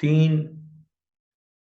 3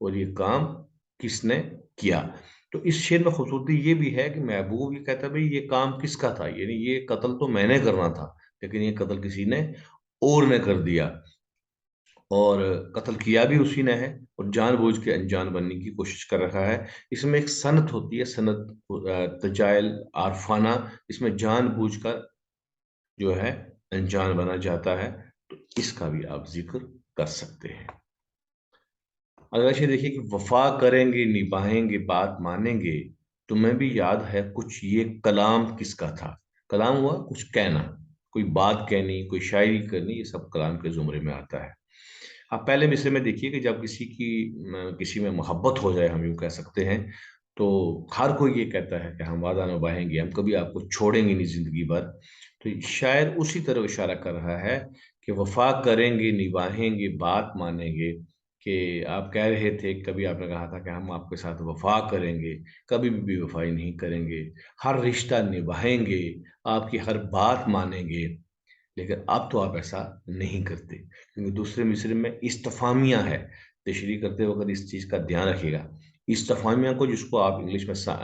اور یہ کام کس نے کیا. تو اس شعر میں خوبصورتی یہ بھی ہے کہ محبوب یہ کہتا ہے بھائی یہ کام کس کا تھا، یعنی یہ قتل تو میں نے کرنا تھا لیکن یہ قتل کسی نے اور نے کر دیا، اور قتل کیا بھی اسی نے ہے اور جان بوجھ کے انجان بننے کی کوشش کر رہا ہے. اس میں ایک صنعت ہوتی ہے، صنعت تجائل عارفانہ، اس میں جان بوجھ کر جو ہے انجان بنا جاتا ہے. تو اس کا بھی آپ ذکر کر سکتے ہیں. اگر ایسے دیکھیے کہ وفا کریں گے نبھائیں گے بات مانیں گے، تمہیں بھی یاد ہے کچھ یہ کلام کس کا تھا. کلام ہوا کچھ کہنا، کوئی بات کہنی، کوئی شاعری کرنی، یہ سب کلام کے زمرے میں آتا ہے. آپ پہلے مصرے میں دیکھیے کہ جب کسی میں محبت ہو جائے، ہم یوں کہہ سکتے ہیں، تو ہر کوئی یہ کہتا ہے کہ ہم وعدہ نبھائیں گے، ہم کبھی آپ کو چھوڑیں گے نہیں زندگی بھر. تو شاعر اسی طرح اشارہ کر رہا ہے کہ وفا کریں گے نبھائیں گے بات مانیں گے. کہ آپ کہہ رہے تھے، کبھی آپ نے کہا تھا کہ ہم آپ کے ساتھ وفا کریں گے، کبھی بھی بے وفائی نہیں کریں گے، ہر رشتہ نبھائیں گے، آپ کی ہر بات مانیں گے. لیکن اب تو آپ ایسا نہیں کرتے، کیونکہ دوسرے مصرے میں استفامیہ ہے. تشریح کرتے وقت اس چیز کا دھیان رکھیے گا. استفامیہ کو، جس کو آپ انگلش میں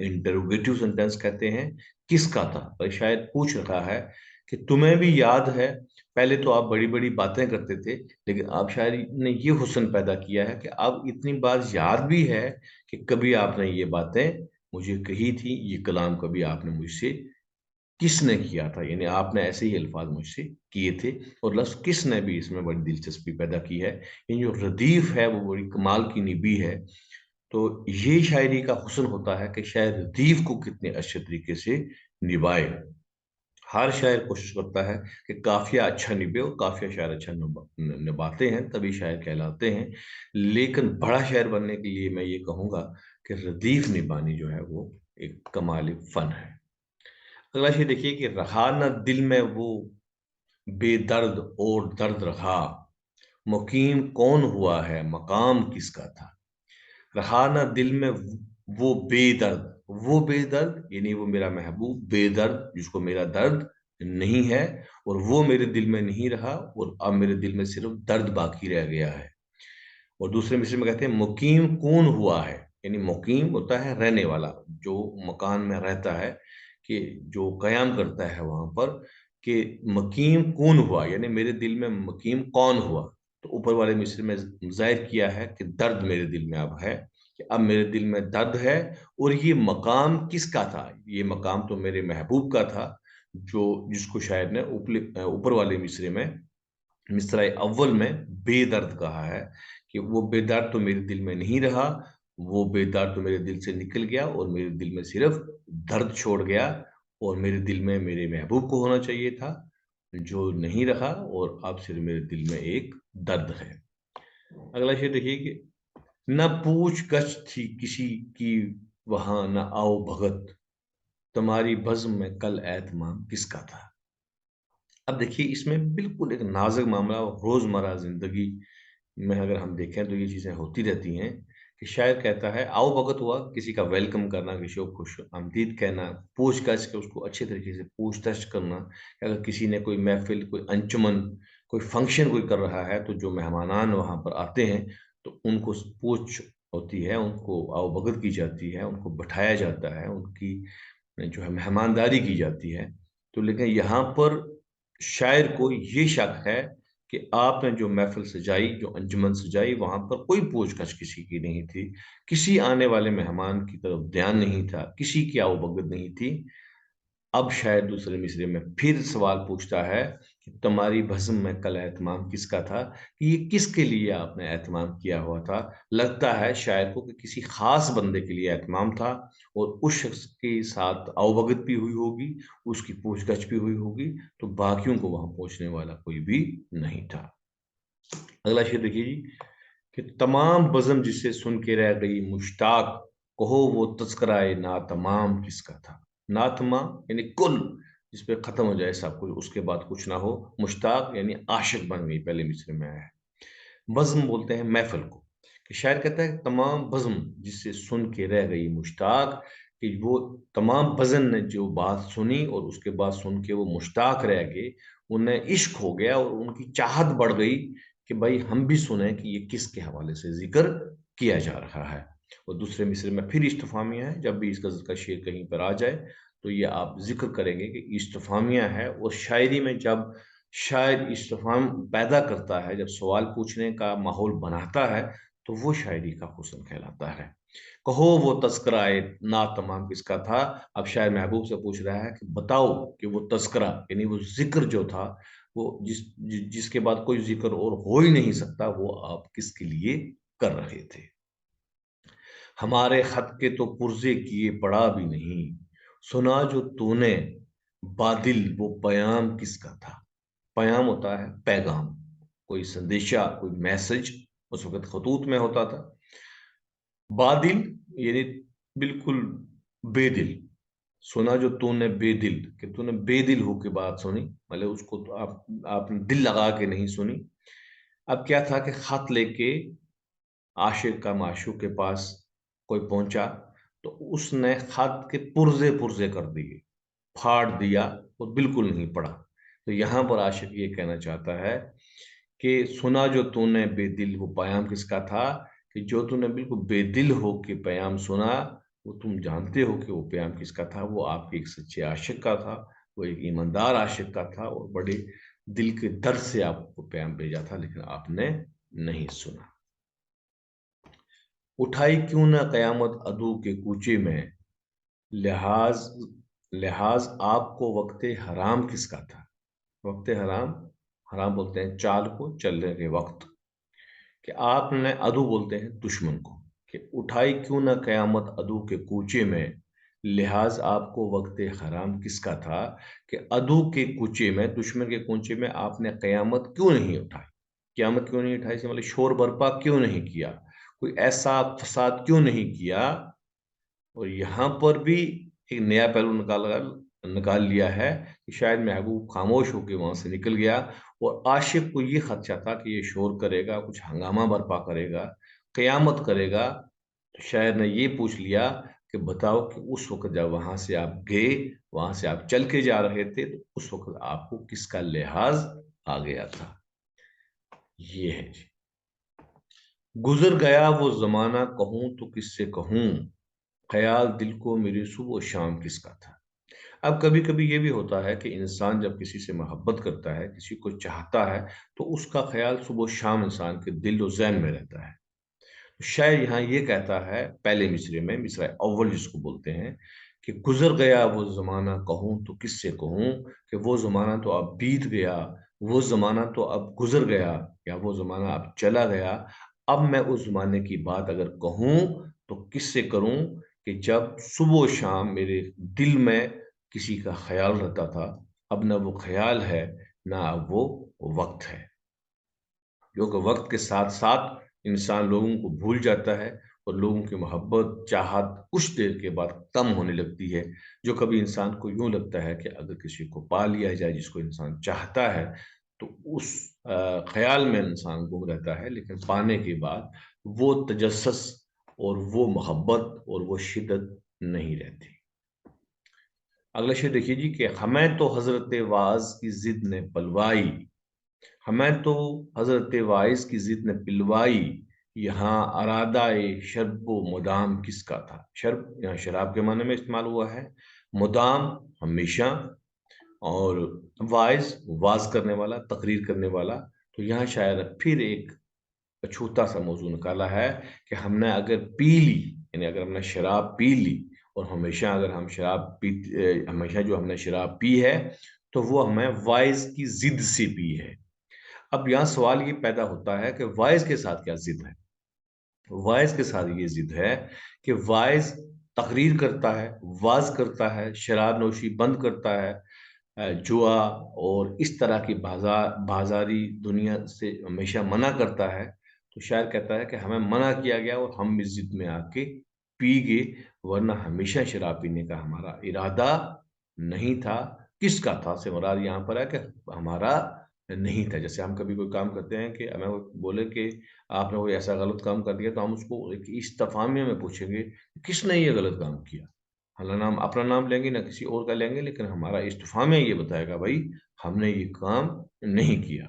انٹروگیٹو سینٹینس کہتے ہیں، کس کا تھا. اور شاید پوچھ رہا ہے کہ تمہیں بھی یاد ہے، پہلے تو آپ بڑی بڑی باتیں کرتے تھے لیکن اب شاید نے یہ حسن پیدا کیا ہے کہ اب اتنی بات یاد بھی ہے کہ کبھی آپ نے یہ باتیں مجھے کہی تھی، یہ کلام کبھی آپ نے مجھ سے کس نے کیا تھا، یعنی آپ نے ایسے ہی الفاظ مجھ سے کیے تھے. اور لفظ کس نے بھی اس میں بڑی دلچسپی پیدا کی ہے. یہ جو ردیف ہے وہ بڑی کمال کی نبی ہے. تو یہ شاعری کا حسن ہوتا ہے کہ شاعر ردیف کو کتنے اچھے طریقے سے نبھائے. ہر شاعر کوشش کرتا ہے کہ قافیہ اچھا نبھے، اور قافیہ شاعر اچھا نبھاتے ہیں تبھی شاعر کہلاتے ہیں. لیکن بڑا شاعر بننے کے لیے میں یہ کہوں گا کہ ردیف نبھانی جو ہے وہ ایک کمال فن ہے. اگلا شعر دیکھیے کہ رہا نہ دل میں وہ بے درد اور درد رہا، مقیم کون ہوا ہے مقام کس کا تھا. رہا نہ دل میں وہ بے درد، وہ بے درد یعنی وہ میرا محبوب بے درد جس کو میرا درد نہیں ہے، اور وہ میرے دل میں نہیں رہا، اور اب میرے دل میں صرف درد باقی رہ گیا ہے. اور دوسرے مصرے میں کہتے ہیں مقیم کون ہوا ہے، یعنی مقیم ہوتا ہے رہنے والا، جو مکان میں رہتا ہے، کہ جو قیام کرتا ہے وہاں پر. کہ مقیم کون ہوا یعنی میرے دل میں مقیم کون ہوا. تو اوپر والے مصرے میں ظاہر کیا ہے کہ درد میرے دل میں اب ہے، کہ اب میرے دل میں درد ہے. اور یہ مقام کس کا تھا، یہ مقام تو میرے محبوب کا تھا، جس کو شاعر نے اوپر والے مصرے میں، مصرع اول میں بے درد کہا ہے. کہ وہ بے درد تو میرے دل میں نہیں رہا، وہ بے درد تو میرے دل سے نکل گیا اور میرے دل میں صرف درد چھوڑ گیا. اور میرے دل میں میرے محبوب کو ہونا چاہیے تھا، جو نہیں رہا، اور اب صرف میرے دل میں ایک درد ہے. اگلا شعر دیکھیے کہ نہ پوچھ گچھ تھی کسی کی وہاں، نہ آؤ بھگت، تمہاری بزم میں کل اہتمام کس کا تھا. اب دیکھیے اس میں بالکل ایک نازک معاملہ، روزمرہ زندگی میں اگر ہم دیکھیں تو یہ چیزیں ہوتی رہتی ہیں. کہ شاعر کہتا ہے آؤ بھگت ہوا کسی کا ویلکم کرنا، کسی کو خوش آمدید کہنا، پوچھ گچھ کے اس کو اچھے طریقے سے پوچھ تچھ کرنا. کہ اگر کسی نے کوئی محفل، کوئی انجمن، کوئی فنکشن کوئی کر رہا ہے، تو جو مہمانان وہاں پر آتے ہیں تو ان کو پوچھ ہوتی ہے، ان کو آؤ بھگت کی جاتی ہے، ان کو بٹھایا جاتا ہے، ان کی جو ہے مہمانداری کی جاتی ہے. تو لیکن یہاں پر شاعر کو یہ شک ہے کہ آپ نے جو محفل سجائی، جو انجمن سجائی، وہاں پر کوئی پوچھ گچھ کسی کی نہیں تھی، کسی آنے والے مہمان کی طرف دھیان نہیں تھا، کسی کی آؤ بھگت نہیں تھی. اب شاید دوسرے مصرے میں پھر سوال پوچھتا ہے کہ تمہاری بزم میں کل اہتمام کس کا تھا، کہ یہ کس کے لیے آپ نے اہتمام کیا ہوا تھا. لگتا ہے شاعر کو کہ کسی خاص بندے کے لیے اہتمام تھا، اور اس شخص کے ساتھ آؤ بھگت بھی ہوئی ہوگی، اس کی پوچھ گچھ بھی ہوئی ہوگی، تو باقیوں کو وہاں پہنچنے والا کوئی بھی نہیں تھا. اگلا شعر دیکھیے جی کہ تمام بزم جسے سن کے رہ گئی مشتاق، کہو وہ تذکرہ ناتمام کس کا تھا. ناتمام یعنی کل، جس پہ ختم ہو جائے سب کچھ، اس کے بعد کچھ نہ ہو. مشتاق یعنی عاشق بن گئی، پہلے مصرے میں آیا ہے. بزم بولتے ہیں محفل کو. کہ شاعر کہتا ہے تمام بزم جس سے سن کے رہ گئی مشتاق، کہ وہ تمام بزم نے جو بات سنی اور اس کے بعد سن کے وہ مشتاق رہ گئے، انہیں عشق ہو گیا اور ان کی چاہت بڑھ گئی کہ بھائی ہم بھی سنیں کہ یہ کس کے حوالے سے ذکر کیا جا رہا ہے۔ اور دوسرے مصرے میں پھر استفہامیہ ہے، جب بھی اس غزل کا شعر کہیں پر آ جائے تو یہ آپ ذکر کریں گے کہ استفہامیہ ہے، اور شاعری میں جب شاعر استفہام پیدا کرتا ہے، جب سوال پوچھنے کا ماحول بناتا ہے، تو وہ شاعری کا حسن کہلاتا ہے۔ کہو وہ تذکرہ ناتمام کس کا تھا؟ اب شاعر محبوب سے پوچھ رہا ہے کہ بتاؤ کہ وہ تذکرہ یعنی وہ ذکر جو تھا، وہ جس کے بعد کوئی ذکر اور ہو ہی نہیں سکتا، وہ آپ کس کے لیے کر رہے تھے؟ ہمارے خط کے تو پرزے کیے پڑا بھی نہیں، سنا جو تو نے بادل وہ پیام کس کا تھا؟ پیام ہوتا ہے پیغام، کوئی سندیشہ، کوئی میسج، اس وقت خطوط میں ہوتا تھا۔ بادل یعنی بالکل بے دل، سنا جو تو نے بے دل، کہ تو نے بے دل ہو کے بات سنی، مطلب اس کو تو آپ نے دل لگا کے نہیں سنی۔ اب کیا تھا کہ خط لے کے عاشق کا معشوق کے پاس کوئی پہنچا، تو اس نے خط کے پرزے پرزے کر دیے، پھاڑ دیا، اور بالکل نہیں پڑھا۔ تو یہاں پر عاشق یہ کہنا چاہتا ہے کہ سنا جو تو نے بے دل وہ پیام کس کا تھا، کہ جو تو نے بالکل بے دل ہو کے پیام سنا، وہ تم جانتے ہو کہ وہ پیام کس کا تھا، وہ آپ کے ایک سچے عاشق کا تھا، وہ ایک ایماندار عاشق کا تھا، اور بڑے دل کے درد سے آپ کو پیام بھیجا تھا، لیکن آپ نے نہیں سنا۔ اٹھائی کیوں نہ قیامت عدو کے کوچے میں، لحاظ لحاظ آپ کو وقت حرام کس کا تھا؟ وقت حرام، حرام بولتے ہیں چال کو، چلنے کے وقت، کہ آپ نے عدو بولتے ہیں دشمن کو، کہ اٹھائی کیوں نہ قیامت عدو کے کوچے میں، لحاظ آپ کو وقت حرام کس کا تھا؟ کہ عدو کے کوچے میں، دشمن کے کوچے میں آپ نے قیامت کیوں نہیں اٹھائی؟ قیامت کیوں نہیں اٹھائی سے مطلب شور برپا کیوں نہیں کیا، کوئی ایسا فساد کیوں نہیں کیا؟ اور یہاں پر بھی ایک نیا پہلو نکال لیا ہے کہ شاید محبوب خاموش ہو کے وہاں سے نکل گیا، اور عاشق کو یہ خدشہ تھا کہ یہ شور کرے گا، کچھ ہنگامہ برپا کرے گا، قیامت کرے گا۔ تو شاعر نے یہ پوچھ لیا کہ بتاؤ کہ اس وقت جب وہاں سے آپ گئے، وہاں سے آپ چل کے جا رہے تھے، تو اس وقت آپ کو کس کا لحاظ آ گیا تھا؟ یہ ہے جی۔ گزر گیا وہ زمانہ کہوں تو کس سے کہوں، خیال دل کو میری صبح و شام کس کا تھا؟ اب کبھی کبھی یہ بھی ہوتا ہے کہ انسان جب کسی سے محبت کرتا ہے، کسی کو چاہتا ہے، تو اس کا خیال صبح و شام انسان کے دل و ذہن میں رہتا ہے۔ شاعر یہاں یہ کہتا ہے پہلے مصرے میں، مصرع اول جس کو بولتے ہیں، کہ گزر گیا وہ زمانہ کہوں تو کس سے کہوں، کہ وہ زمانہ تو اب بیت گیا، وہ زمانہ تو اب گزر گیا، یا وہ زمانہ اب چلا گیا، اب میں اس زمانے کی بات اگر کہوں تو کس سے کروں، کہ جب صبح و شام میرے دل میں کسی کا خیال رہتا تھا، اب نہ وہ خیال ہے، نہ اب وہ وقت ہے، کیونکہ وقت کے ساتھ ساتھ انسان لوگوں کو بھول جاتا ہے، اور لوگوں کی محبت چاہت کچھ دیر کے بعد کم ہونے لگتی ہے، جو کبھی انسان کو یوں لگتا ہے کہ اگر کسی کو پا لیا جائے جس کو انسان چاہتا ہے، تو اس خیال میں انسان گم رہتا ہے، لیکن پانے کے بعد وہ تجسس اور وہ محبت اور وہ شدت نہیں رہتی۔ اگلا شعر دیکھیے جی، کہ ہمیں تو حضرت واعظ کی ضد نے پلوائی، ہمیں تو حضرت واعظ کی ضد نے پلوائی، یہاں ارادہ شرب و مدام کس کا تھا؟ شرب یہاں شراب کے معنی میں استعمال ہوا ہے، مدام ہمیشہ، اور واعظ واز کرنے والا، تقریر کرنے والا۔ تو یہاں شاعر نے پھر ایک چھوٹا سا موضوع نکالا ہے کہ ہم نے اگر پی لی، یعنی اگر ہم نے شراب پی لی، اور ہمیشہ اگر ہم ہمیشہ جو ہم نے شراب پی ہے، تو وہ ہمیں واعظ کی ضد سے پی ہے۔ اب یہاں سوال یہ پیدا ہوتا ہے کہ واعظ کے ساتھ کیا ضد ہے؟ واعظ کے ساتھ یہ ضد ہے کہ واعظ تقریر کرتا ہے، واز کرتا ہے، شراب نوشی بند کرتا ہے، جوا اور اس طرح کی بازاری دنیا سے ہمیشہ منع کرتا ہے۔ تو شاعر کہتا ہے کہ ہمیں منع کیا گیا اور ہم اس ضد میں آ کے پی گئے، ورنہ ہمیشہ شراب پینے کا ہمارا ارادہ نہیں تھا۔ کس کا تھا سے مراد یہاں پر ہے کہ ہمارا نہیں تھا۔ جیسے ہم کبھی کوئی کام کرتے ہیں کہ ہمیں بولے کہ آپ نے کوئی ایسا غلط کام کر دیا، تو ہم اس کو ایک استفہامیہ میں پوچھیں گے کس نے یہ غلط کام کیا، حالانہ ہم اپنا نام لیں گے نہ کسی اور کا لیں گے، لیکن ہمارا استفہامیہ یہ بتائے گا بھائی ہم نے یہ کام نہیں کیا۔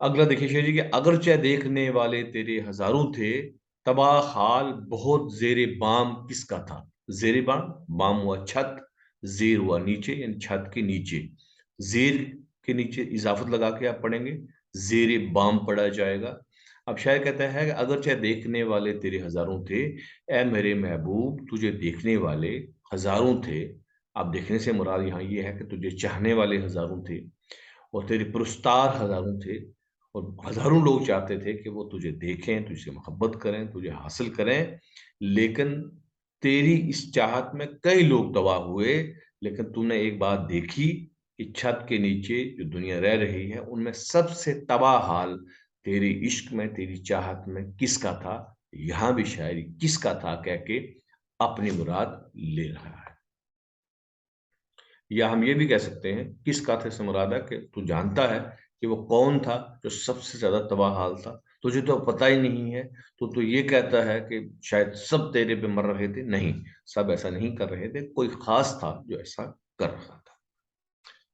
اگلا دیکھیے شعر جی، کہ اگرچہ دیکھنے والے تیرے ہزاروں تھے، تباہ حال بہت زیر بام کس کا تھا؟ زیر بام، بام ہوا چھت، زیر ہوا نیچے یعنی چھت کے نیچے، زیر کے نیچے اضافت لگا کے آپ پڑھیں گے، زیر بام پڑھا جائے گا۔ اب شاعر کہتا ہے کہ اگرچہ دیکھنے والے تیرے ہزاروں تھے، اے میرے محبوب تجھے دیکھنے والے ہزاروں تھے۔ اب دیکھنے سے مراد یہاں یہ ہے کہ تجھے چاہنے والے ہزاروں تھے، اور تیرے پرستار ہزاروں تھے، اور ہزاروں لوگ چاہتے تھے کہ وہ تجھے دیکھیں، تجھ سے محبت کریں، تجھے حاصل کریں، لیکن تیری اس چاہت میں کئی لوگ تباہ ہوئے۔ لیکن تم نے ایک بات دیکھی کہ چھت کے نیچے جو دنیا رہ رہی ہے ان میں سب سے تباہ حال تیری عشق میں، تیری چاہت میں کس کا تھا؟ یہاں بھی شاعری کس کا تھا کہہ کے اپنی مراد لے رہا ہے۔ یا ہم یہ بھی کہہ سکتے ہیں کس کا تھا سے مراد ہے کہ تو جانتا ہے کہ وہ کون تھا جو سب سے زیادہ تباہ حال تھا، تجھے تو پتہ ہی نہیں ہے، تو یہ کہتا ہے کہ شاید سب تیرے پہ مر رہے تھے۔ نہیں، سب ایسا نہیں کر رہے تھے، کوئی خاص تھا جو ایسا کر رہا تھا۔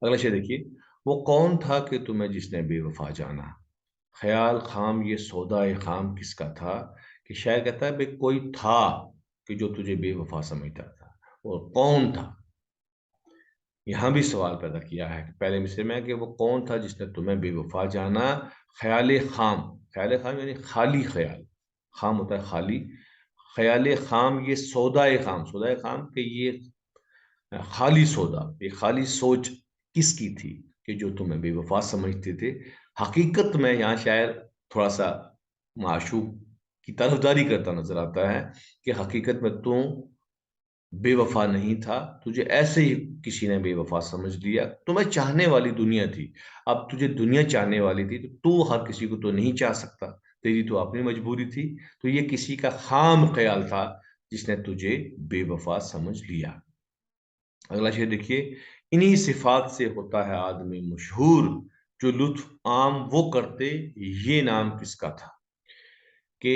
اگلا شعر دیکھیے، وہ کون تھا کہ تمہیں جس نے بے وفا جانا، خیال خام یہ سودائے خام کس کا تھا؟ کہ شاعر کہتا ہے بھئی کوئی تھا کہ جو تجھے بے وفا سمجھتا تھا، اور کون تھا؟ یہاں بھی سوال پیدا کیا ہے کہ پہلے مصرے میں کہ وہ کون تھا جس نے تمہیں بے وفا جانا، خیال خام، خیال خام یعنی خالی خیال، خام ہوتا ہے خالی، خیال خام یہ سودائے خام، سودائے خام کہ یہ خالی سودا، یہ خالی سوچ کس کی تھی کہ جو تمہیں بے وفا سمجھتے تھے؟ حقیقت میں یہاں شاعر تھوڑا سا معشوق کی طرفداری کرتا نظر آتا ہے کہ حقیقت میں تو بے وفا نہیں تھا، تجھے ایسے ہی کسی نے بے وفا سمجھ لیا، تمہیں چاہنے والی دنیا تھی۔ اب تجھے دنیا چاہنے والی تھی تو ہر کسی کو تو نہیں چاہ سکتا، تیری تو اپنی مجبوری تھی، تو یہ کسی کا خام خیال تھا جس نے تجھے بے وفا سمجھ لیا۔ اگلا شعر دیکھیے، انہی صفات سے ہوتا ہے آدمی مشہور، جو لطف عام وہ کرتے یہ نام کس کا تھا؟ کہ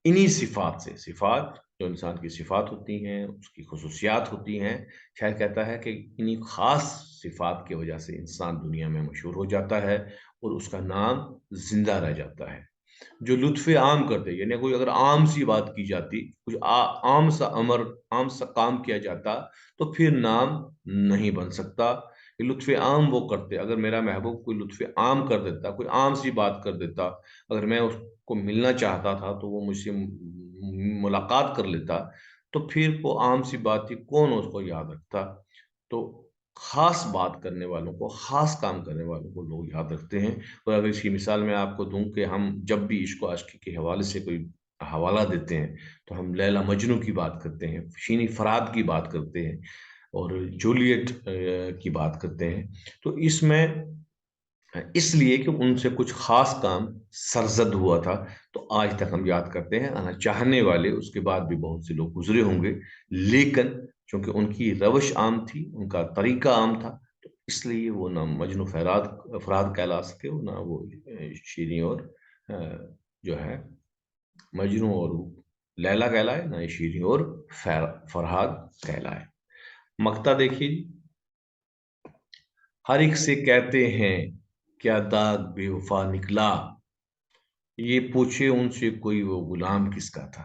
انہی صفات سے، صفات جو انسان کی صفات ہوتی ہیں، اس کی خصوصیات ہوتی ہیں، شاید کہتا ہے کہ انہی خاص صفات کی وجہ سے انسان دنیا میں مشہور ہو جاتا ہے اور اس کا نام زندہ رہ جاتا ہے۔ جو لطف عام کرتے یعنی کوئی اگر عام سی بات کی جاتی، کچھ عام سا امر، عام سا کام کیا جاتا تو پھر نام نہیں بن سکتا۔ کہ لطف عام وہ کرتے، اگر میرا محبوب کوئی لطف عام کر دیتا، کوئی عام سی بات کر دیتا، اگر میں اس کو ملنا چاہتا تھا تو وہ مجھ سے ملاقات کر لیتا، تو پھر وہ عام سی بات تھی، کون اس کو یاد رکھتا؟ تو خاص بات کرنے والوں کو، خاص کام کرنے والوں کو لوگ یاد رکھتے ہیں۔ اور اگر اس کی مثال میں آپ کو دوں کہ ہم جب بھی عشق و عاشقی کے حوالے سے کوئی حوالہ دیتے ہیں تو ہم لیلا مجنو کی بات کرتے ہیں، شینی فرات کی بات کرتے ہیں، اور جولیٹ کی بات کرتے ہیں، تو اس میں اس لیے کہ ان سے کچھ خاص کام سرزد ہوا تھا، تو آج تک ہم یاد کرتے ہیں۔ چاہنے والے اس کے بعد بھی بہت سے لوگ گزرے ہوں گے، لیکن چونکہ ان کی روش عام تھی، ان کا طریقہ عام تھا، تو اس لیے وہ نہ مجنو فراد کہلا سکے، نہ وہ شیریں اور جو ہے مجنو اور لیلا کہلائے، نہ شیریں اور فرہاد کہلائے۔ مقطع دیکھیے، ہر ایک سے کہتے ہیں کیا داغ بے وفا نکلا، یہ پوچھے ان سے کوئی وہ غلام کس کا تھا۔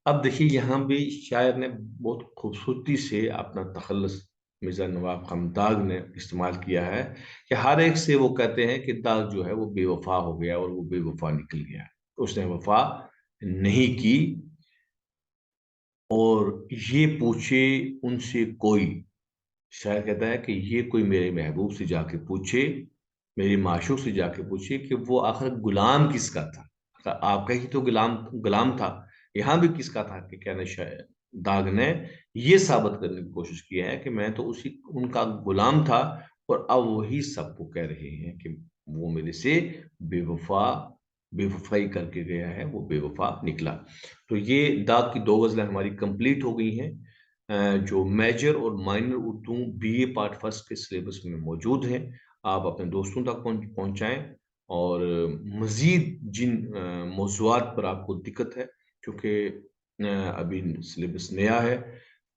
اب دیکھیے یہاں بھی شاعر نے بہت خوبصورتی سے اپنا تخلص مرزا نواب خان داغ نے استعمال کیا ہے کہ ہر ایک سے وہ کہتے ہیں کہ داغ جو ہے وہ بے وفا ہو گیا اور وہ بے وفا نکل گیا، اس نے وفا نہیں کی، اور یہ پوچھے ان سے کوئی، شاعر کہتا ہے کہ یہ کوئی میرے محبوب سے جا کے پوچھے، میری معشوق سے جا کے پوچھے کہ وہ آخر غلام کس کا تھا۔ آپ کا ہی تو غلام تھا، یہاں بھی کس کا تھا کہ کہنے شاعر داغ نے یہ ثابت کرنے کی کوشش کی ہے کہ میں تو ان کا غلام تھا، اور اب وہی سب کو کہہ رہے ہیں کہ وہ میرے سے بے وفائی کر کے گیا ہے، وہ بے وفا نکلا۔ تو یہ داغ کی دو غزلیں ہماری کمپلیٹ ہو گئی ہیں، جو میجر اور minor Urdu BA part first کے سلیبس میں موجود ہیں۔ آپ اپنے دوستوں تک پہنچائیں، اور مزید جن موضوعات پر آپ کو دقت ہے، کیونکہ ابھی سلیبس نیا ہے،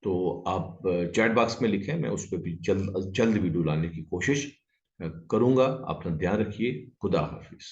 تو آپ چیٹ باکس میں لکھیں، میں اس پہ بھی جلد ویڈیو لانے کی کوشش کروں گا۔ اپنا دھیان رکھیے، خدا حافظ۔